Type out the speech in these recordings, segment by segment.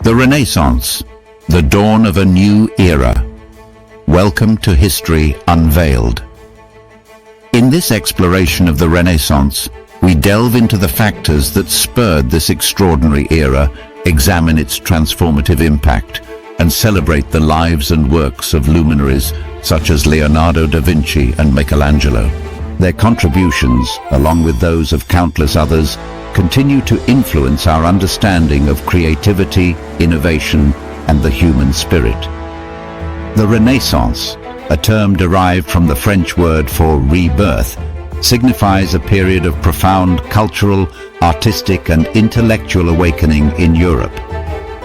The Renaissance, the dawn of a new era. Welcome to History Unveiled. In this exploration of the Renaissance, we delve into the factors that spurred this extraordinary era, examine its transformative impact, and celebrate the lives and works of luminaries such as Leonardo da Vinci and Michelangelo. Their contributions, along with those of countless others, continue to influence our understanding of creativity, innovation, and the human spirit. The Renaissance, a term derived from the French word for rebirth, signifies a period of profound cultural, artistic, and intellectual awakening in Europe.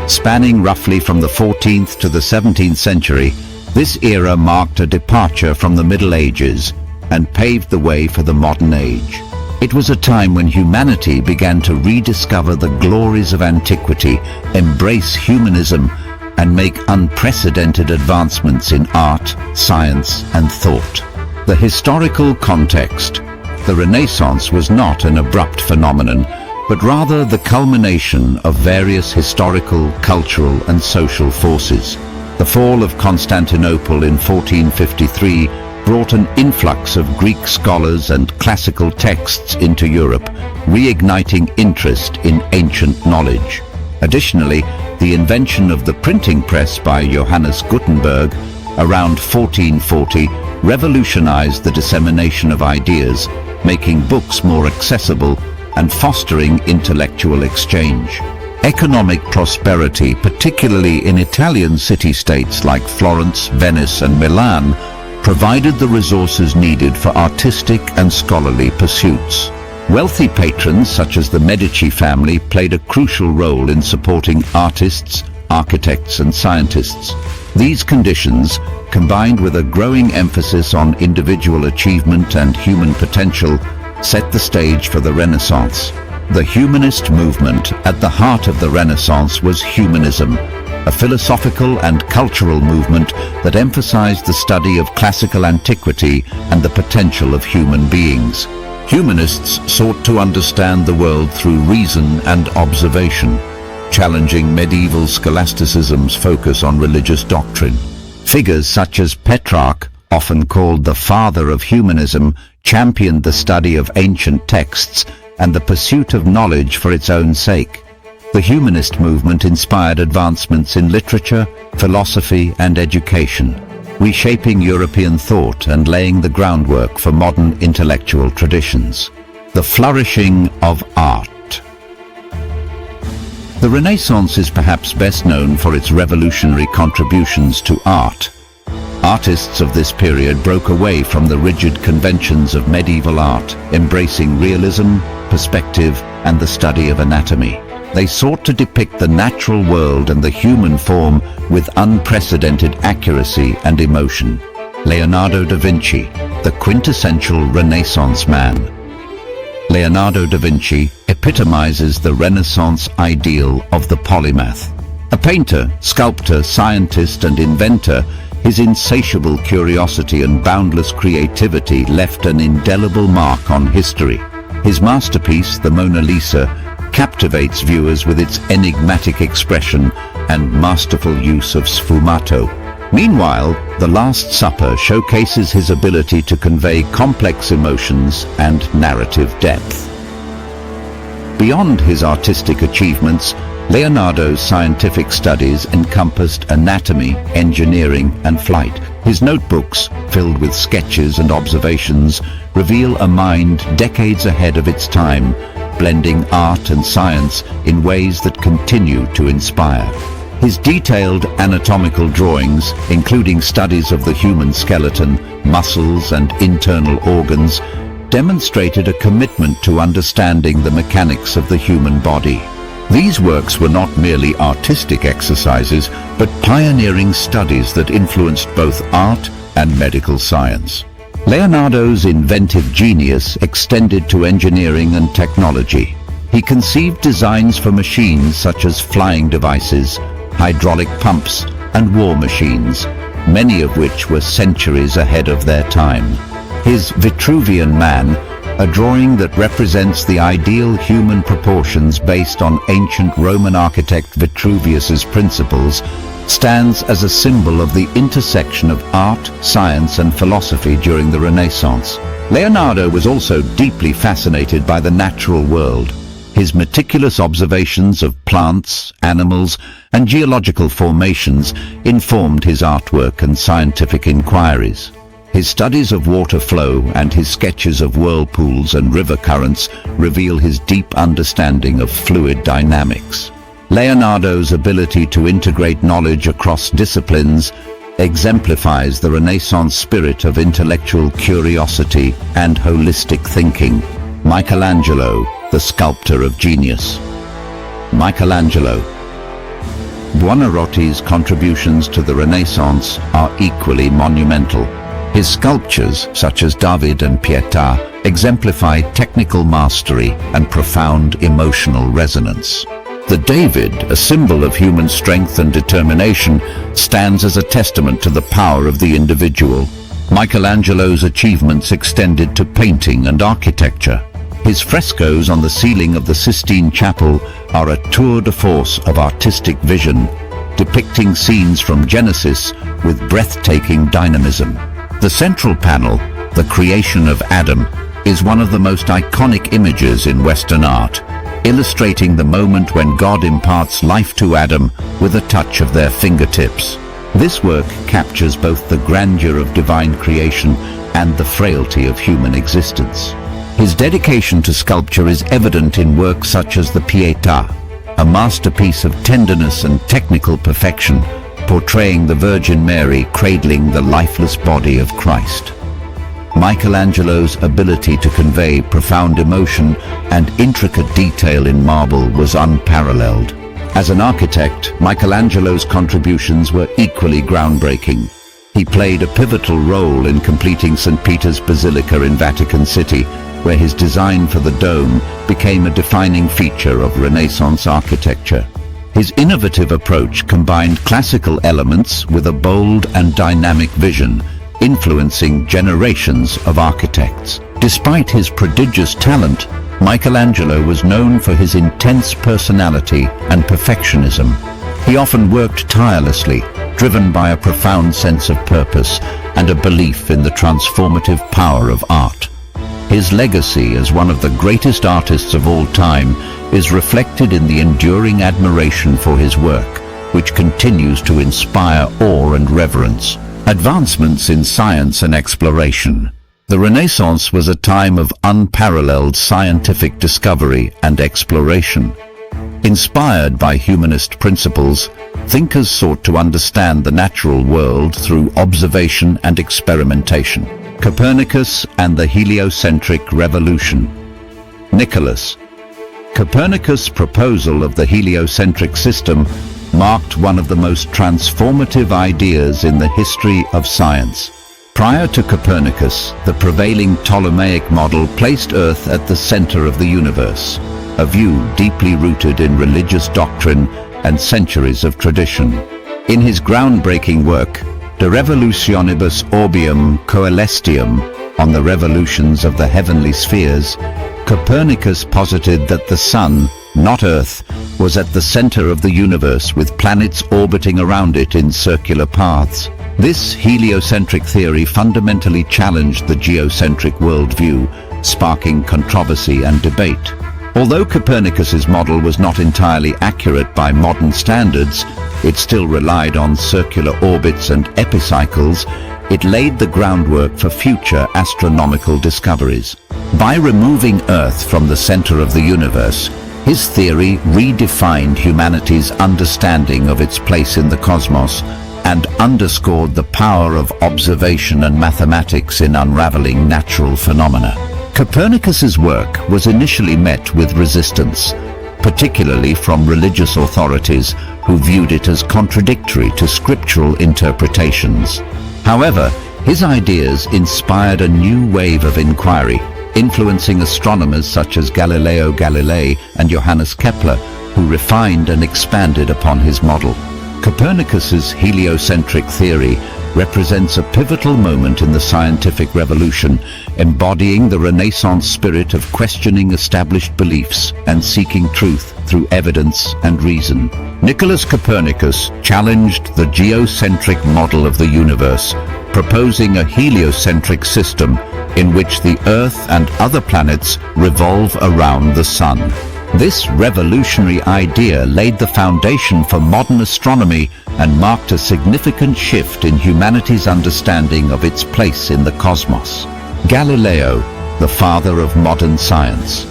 Spanning roughly from the 14th to the 17th century, this era marked a departure from the Middle Ages and paved the way for the modern age. It was a time when humanity began to rediscover the glories of antiquity, embrace humanism, and make unprecedented advancements in art, science, and thought. The historical context. The Renaissance was not an abrupt phenomenon, but rather the culmination of various historical, cultural, and social forces. The fall of Constantinople in 1453 brought an influx of Greek scholars and classical texts into Europe, reigniting interest in ancient knowledge. Additionally, the invention of the printing press by Johannes Gutenberg around 1440 revolutionized the dissemination of ideas, making books more accessible and fostering intellectual exchange. Economic prosperity, particularly in Italian city-states like Florence, Venice, and Milan, provided the resources needed for artistic and scholarly pursuits. Wealthy patrons such as the Medici family played a crucial role in supporting artists, architects, and scientists. These conditions, combined with a growing emphasis on individual achievement and human potential, set the stage for the Renaissance. The humanist movement at the heart of the Renaissance was humanism, a philosophical and cultural movement that emphasized the study of classical antiquity and the potential of human beings. Humanists sought to understand the world through reason and observation, challenging medieval scholasticism's focus on religious doctrine. Figures such as Petrarch, often called the father of humanism, championed the study of ancient texts and the pursuit of knowledge for its own sake. The humanist movement inspired advancements in literature, philosophy, and education, reshaping European thought and laying the groundwork for modern intellectual traditions. The flourishing of art. The Renaissance is perhaps best known for its revolutionary contributions to art. Artists of this period broke away from the rigid conventions of medieval art, embracing realism, perspective, and the study of anatomy. They sought to depict the natural world and the human form with unprecedented accuracy and emotion. Leonardo da Vinci, the quintessential Renaissance man. Leonardo da Vinci epitomizes the Renaissance ideal of the polymath. A painter, sculptor, scientist, and inventor, his insatiable curiosity and boundless creativity left an indelible mark on history. His masterpiece, the Mona Lisa, captivates viewers with its enigmatic expression and masterful use of sfumato. Meanwhile, The Last Supper showcases his ability to convey complex emotions and narrative depth. Beyond his artistic achievements, Leonardo's scientific studies encompassed anatomy, engineering, and flight. His notebooks, filled with sketches and observations, reveal a mind decades ahead of its time, blending art and science in ways that continue to inspire. His detailed anatomical drawings, including studies of the human skeleton, muscles, and internal organs, demonstrated a commitment to understanding the mechanics of the human body. These works were not merely artistic exercises, but pioneering studies that influenced both art and medical science. Leonardo's inventive genius extended to engineering and technology. He conceived designs for machines such as flying devices, hydraulic pumps, and war machines, many of which were centuries ahead of their time. His Vitruvian Man a drawing that represents the ideal human proportions based on ancient Roman architect Vitruvius's principles, stands as a symbol of the intersection of art, science and philosophy during the Renaissance. Leonardo was also deeply fascinated by the natural world. His meticulous observations of plants, animals, and geological formations informed his artwork and scientific inquiries. His studies of water flow and his sketches of whirlpools and river currents reveal his deep understanding of fluid dynamics. Leonardo's ability to integrate knowledge across disciplines exemplifies the Renaissance spirit of intellectual curiosity and holistic thinking. Michelangelo, the sculptor of genius. Michelangelo. Buonarroti's contributions to the Renaissance are equally monumental. His sculptures, such as David and Pietà, exemplify technical mastery and profound emotional resonance. The David, a symbol of human strength and determination, stands as a testament to the power of the individual. Michelangelo's achievements extended to painting and architecture. His frescoes on the ceiling of the Sistine Chapel are a tour de force of artistic vision, depicting scenes from Genesis with breathtaking dynamism. The central panel, the creation of Adam, is one of the most iconic images in Western art, illustrating the moment when God imparts life to Adam with a touch of their fingertips. This work captures both the grandeur of divine creation and the frailty of human existence. His dedication to sculpture is evident in works such as the Pietà, a masterpiece of tenderness and technical perfection, portraying the Virgin Mary cradling the lifeless body of Christ. Michelangelo's ability to convey profound emotion and intricate detail in marble was unparalleled. As an architect, Michelangelo's contributions were equally groundbreaking. He played a pivotal role in completing St. Peter's Basilica in Vatican City, where his design for the dome became a defining feature of Renaissance architecture. His innovative approach combined classical elements with a bold and dynamic vision, influencing generations of architects. Despite his prodigious talent, Michelangelo was known for his intense personality and perfectionism. He often worked tirelessly, driven by a profound sense of purpose and a belief in the transformative power of art. His legacy as one of the greatest artists of all time is reflected in the enduring admiration for his work, which continues to inspire awe and reverence. Advancements in science and exploration. The Renaissance was a time of unparalleled scientific discovery and exploration. Inspired by humanist principles, thinkers sought to understand the natural world through observation and experimentation. Copernicus and the heliocentric revolution. Nicholas. Copernicus' proposal of the heliocentric system marked one of the most transformative ideas in the history of science. Prior to Copernicus, the prevailing Ptolemaic model placed Earth at the center of the universe, a view deeply rooted in religious doctrine and centuries of tradition. In his groundbreaking work, De Revolutionibus Orbium Coelestium, on the revolutions of the heavenly spheres, Copernicus posited that the Sun, not Earth, was at the center of the universe with planets orbiting around it in circular paths. This heliocentric theory fundamentally challenged the geocentric worldview, sparking controversy and debate. Although Copernicus's model was not entirely accurate by modern standards, it still relied on circular orbits and epicycles. It laid the groundwork for future astronomical discoveries. By removing Earth from the center of the universe, his theory redefined humanity's understanding of its place in the cosmos and underscored the power of observation and mathematics in unraveling natural phenomena. Copernicus's work was initially met with resistance, particularly from religious authorities who viewed it as contradictory to scriptural interpretations. However, his ideas inspired a new wave of inquiry, influencing astronomers such as Galileo Galilei and Johannes Kepler, who refined and expanded upon his model. Copernicus's heliocentric theory represents a pivotal moment in the scientific revolution, embodying the Renaissance spirit of questioning established beliefs and seeking truth through evidence and reason. Nicholas Copernicus challenged the geocentric model of the universe, proposing a heliocentric system in which the Earth and other planets revolve around the Sun. This revolutionary idea laid the foundation for modern astronomy and marked a significant shift in humanity's understanding of its place in the cosmos. Galileo, the father of modern science.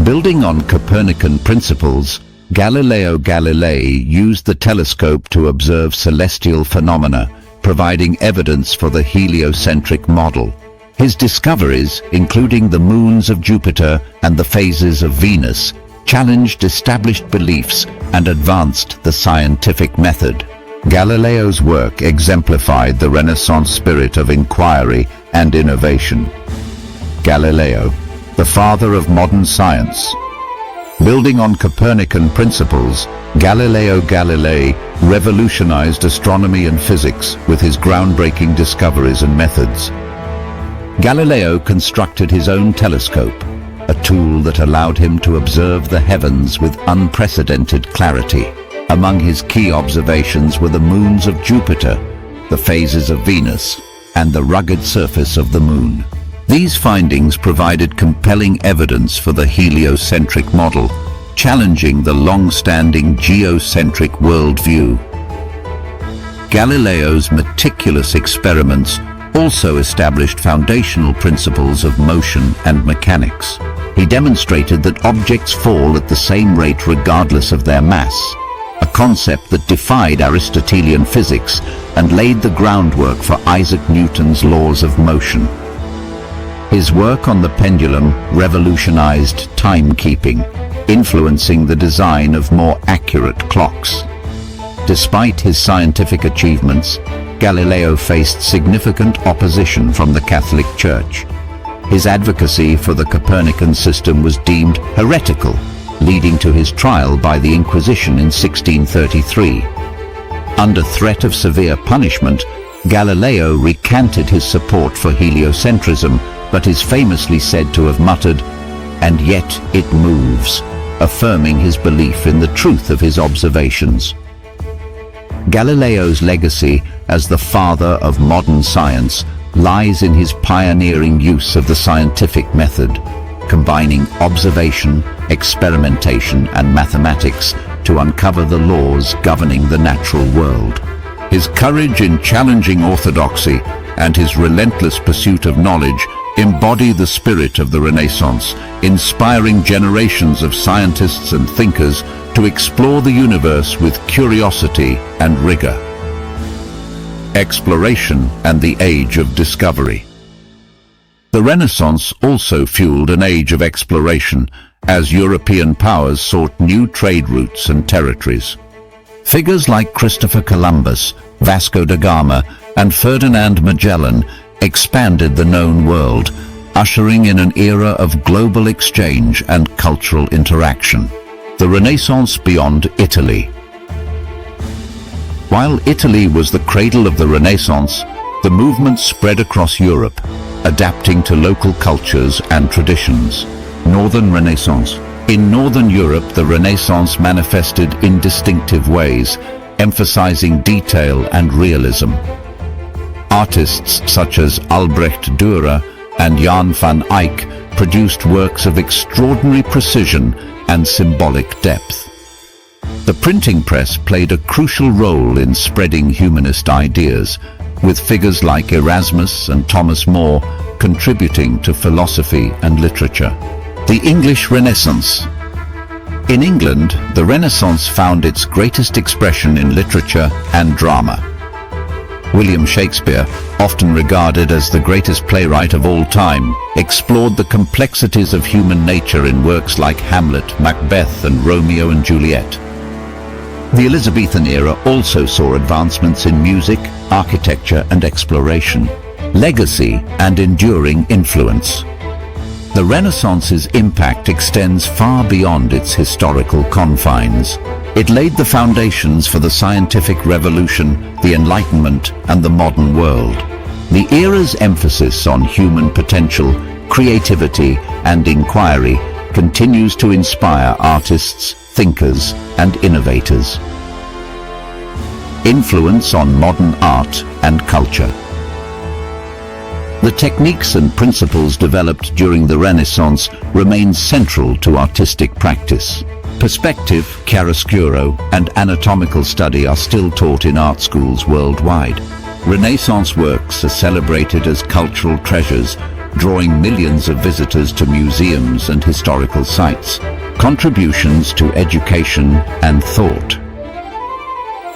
Building on Copernican principles, Galileo Galilei used the telescope to observe celestial phenomena, providing evidence for the heliocentric model. His discoveries, including the moons of Jupiter and the phases of Venus, challenged established beliefs and advanced the scientific method. Galileo's work exemplified the Renaissance spirit of inquiry and innovation. Galileo, the father of modern science. Building on Copernican principles, Galileo Galilei revolutionized astronomy and physics with his groundbreaking discoveries and methods. Galileo constructed his own telescope, a tool that allowed him to observe the heavens with unprecedented clarity. Among his key observations were the moons of Jupiter, the phases of Venus, and the rugged surface of the Moon. These findings provided compelling evidence for the heliocentric model, challenging the long-standing geocentric worldview. Galileo's meticulous experiments also established foundational principles of motion and mechanics. He demonstrated that objects fall at the same rate regardless of their mass, a concept that defied Aristotelian physics and laid the groundwork for Isaac Newton's laws of motion. His work on the pendulum revolutionized timekeeping, influencing the design of more accurate clocks. Despite his scientific achievements, Galileo faced significant opposition from the Catholic Church. His advocacy for the Copernican system was deemed heretical, leading to his trial by the Inquisition in 1633. Under threat of severe punishment, Galileo recanted his support for heliocentrism, but is famously said to have muttered, "And yet it moves," affirming his belief in the truth of his observations. Galileo's legacy as the father of modern science lies in his pioneering use of the scientific method, combining observation, experimentation, and mathematics to uncover the laws governing the natural world. His courage in challenging orthodoxy and his relentless pursuit of knowledge embody the spirit of the Renaissance, inspiring generations of scientists and thinkers to explore the universe with curiosity and rigor. Exploration and the Age of Discovery. The Renaissance also fueled an age of exploration as European powers sought new trade routes and territories. Figures like Christopher Columbus, Vasco da Gama, and Ferdinand Magellan expanded the known world, ushering in an era of global exchange and cultural interaction. The Renaissance beyond Italy. While Italy was the cradle of the Renaissance, the movement spread across Europe, adapting to local cultures and traditions. Northern Renaissance. In Northern Europe, the Renaissance manifested in distinctive ways, emphasizing detail and realism. Artists such as Albrecht Dürer and Jan van Eyck produced works of extraordinary precision and symbolic depth. The printing press played a crucial role in spreading humanist ideas, with figures like Erasmus and Thomas More contributing to philosophy and literature. The English Renaissance. In England, the Renaissance found its greatest expression in literature and drama. William Shakespeare, often regarded as the greatest playwright of all time, explored the complexities of human nature in works like Hamlet, Macbeth, and Romeo and Juliet. The Elizabethan era also saw advancements in music, architecture, and exploration. Legacy and enduring influence. The Renaissance's impact extends far beyond its historical confines. It laid the foundations for the scientific revolution, the Enlightenment, and the modern world. The era's emphasis on human potential, creativity, and inquiry continues to inspire artists, thinkers, and innovators. Influence on modern art and culture. The techniques and principles developed during the Renaissance remain central to artistic practice. Perspective, chiaroscuro, and anatomical study are still taught in art schools worldwide. Renaissance works are celebrated as cultural treasures, drawing millions of visitors to museums and historical sites. Contributions to education and thought.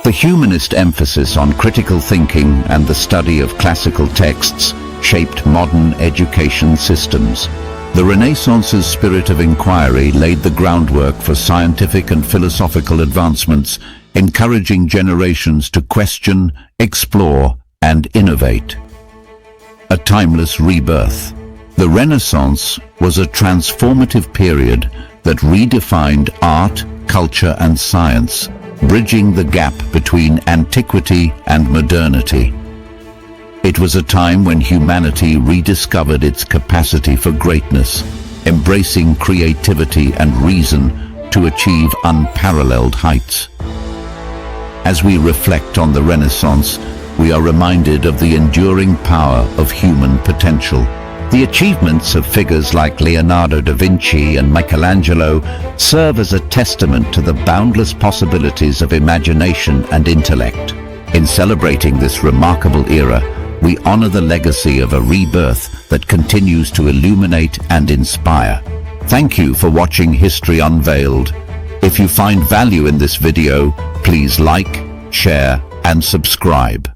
The humanist emphasis on critical thinking and the study of classical texts shaped modern education systems. The Renaissance's spirit of inquiry laid the groundwork for scientific and philosophical advancements, encouraging generations to question, explore, and innovate. A timeless rebirth. The Renaissance was a transformative period that redefined art, culture, and science, bridging the gap between antiquity and modernity. It was a time when humanity rediscovered its capacity for greatness, embracing creativity and reason to achieve unparalleled heights. As we reflect on the Renaissance, we are reminded of the enduring power of human potential. The achievements of figures like Leonardo da Vinci and Michelangelo serve as a testament to the boundless possibilities of imagination and intellect. In celebrating this remarkable era, we honor the legacy of a rebirth that continues to illuminate and inspire. Thank you for watching History Unveiled. If you find value in this video, please like, share, and subscribe.